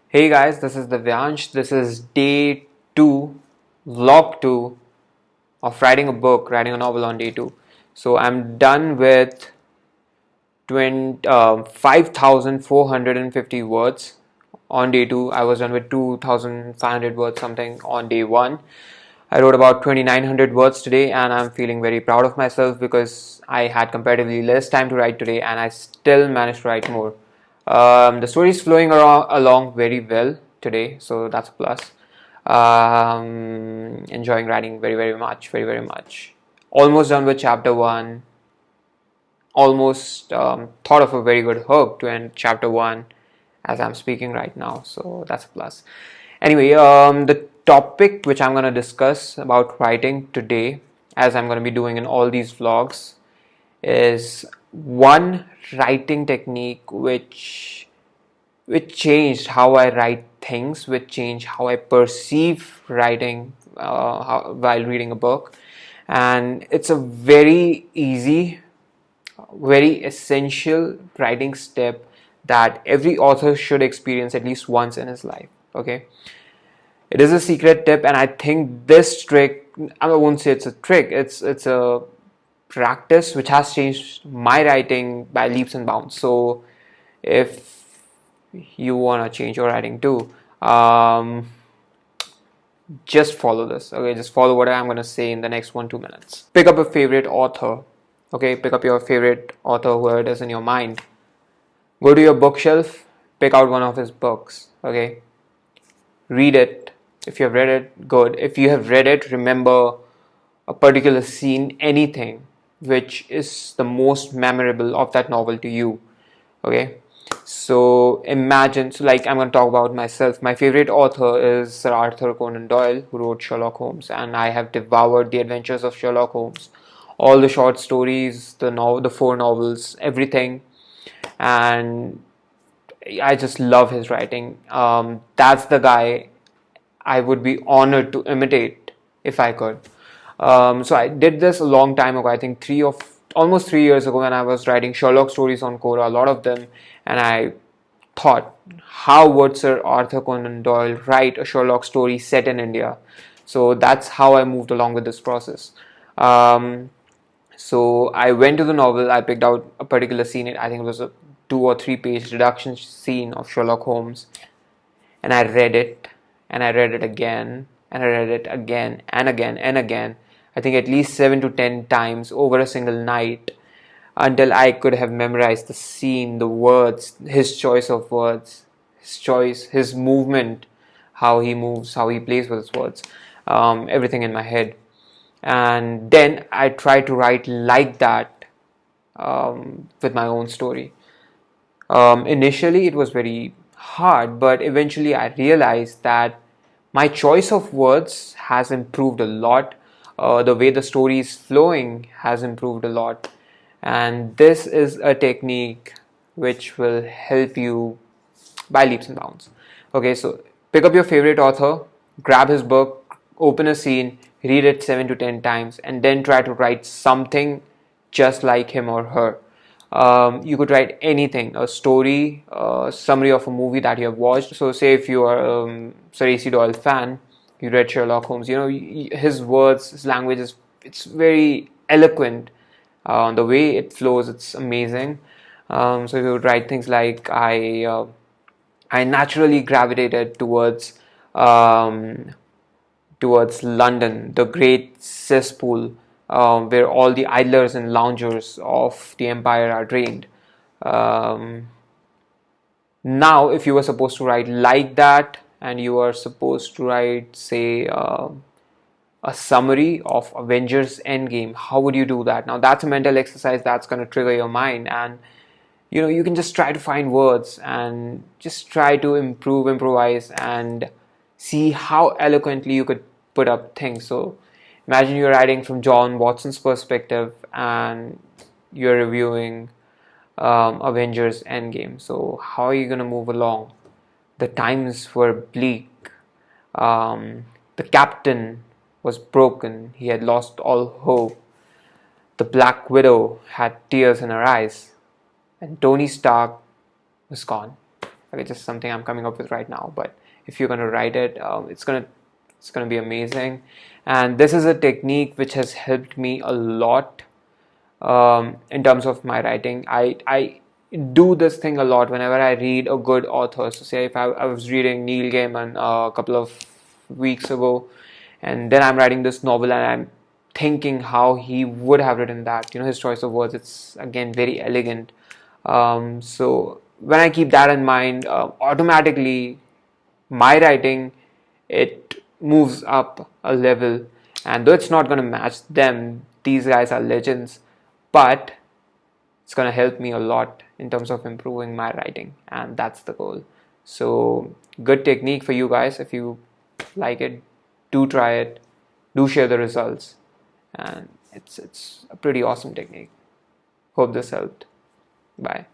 Hey guys, this is Divyansh. This is day 2, vlog 2 of writing a book, writing a novel on day 2. So I'm done with 5,450 words on day 2. I was done with 2,500 words something on day 1. I wrote about 2,900 words today and I'm feeling very proud of myself because I had comparatively less time to write today and I still managed to write more. The story is flowing along very well today, so that's a plus. Enjoying writing very much, very much. Almost done with chapter 1. Almost thought of a very good hook to end chapter 1 as I'm speaking right now, so that's a plus. Anyway, the topic which I'm going to discuss about writing today, as I'm going to be doing in all these vlogs, is one writing technique which changed how I write things, which changed how I perceive writing while reading a book. And it's a very easy, very essential writing step that every author should experience at least once in his life. Okay, it is a secret tip, and I think this trick, I won't say it's a trick, it's a practice which has changed my writing by leaps and bounds. So if you want to change your writing too, just follow this. Okay, just follow what I'm going to say in the next 1-2 minutes. Pick up a favorite author. Okay, pick up your favorite author, whoever it is in your mind. Go to your bookshelf, pick out one of his books. Okay, read it. If you have read it, good. If you have read it, remember a particular scene, anything which is the most memorable of that novel to you. Okay, so imagine, so like I'm going to talk about myself. My favorite author is Sir Arthur Conan Doyle, who wrote Sherlock Holmes, and I have devoured the adventures of Sherlock Holmes, all the short stories, the 4 novels, everything, and I just love his writing. That's the guy I would be honored to imitate if I could. So I did this a long time ago. I think almost 3 years ago when I was writing Sherlock stories on Quora, a lot of them, and I thought, how would Sir Arthur Conan Doyle write a Sherlock story set in India? So that's how I moved along with this process. So I went to the novel, I picked out a particular scene, I think it was a 2 or 3 page reduction scene of Sherlock Holmes, and I read it, and I read it again, and I read it again, and again, and again. I think at least 7 to 10 times over a single night until I could have memorized the scene, the words, his choice of words, his movement, how he moves, how he plays with his words, everything in my head. And then I tried to write like that with my own story. Initially, it was very hard, but eventually, I realized that my choice of words has improved a lot. The way the story is flowing has improved a lot. And this is a technique which will help you by leaps and bounds. Okay, so pick up your favorite author, grab his book, open a scene, read it 7 to 10 times, and then try to write something just like him or her. You could write anything, a story, a summary of a movie that you have watched. So, say if you are Sir A.C. Doyle fan, you read Sherlock Holmes. You know his words, his language it's very eloquent. The way it flows, it's amazing. So, you would write things like I naturally gravitated um, towards London, the great cesspool where all the idlers and loungers of the empire are drained. Um, Now, if you were supposed to write like that, and you are supposed to write, say, a summary of Avengers Endgame, how would you do that? Now, that's a mental exercise that's going to trigger your mind, and you can just try to find words and just try to improvise and see how eloquently you could put up things. So imagine you're writing from John Watson's perspective and you're reviewing Avengers Endgame. So how are you going to move along? The times were bleak. The captain was broken. He had lost all hope. The Black Widow had tears in her eyes, and Tony Stark was gone. Okay, just something I'm coming up with right now. But if you're gonna write it, it's gonna be amazing. And this is a technique which has helped me a lot in terms of my writing. I do this thing a lot whenever I read a good author. So say if I was reading Neil Gaiman a couple of weeks ago, and then I'm writing this novel and I'm thinking how he would have written that. His choice of words, it's again very elegant. So when I keep that in mind, automatically my writing, it moves up a level. And though it's not going to match them, these guys are legends, but it's going to help me a lot in terms of improving my writing, and that's the goal. So good technique for you guys. If you like it, do try it, do share the results, and it's a pretty awesome technique. Hope this helped. Bye.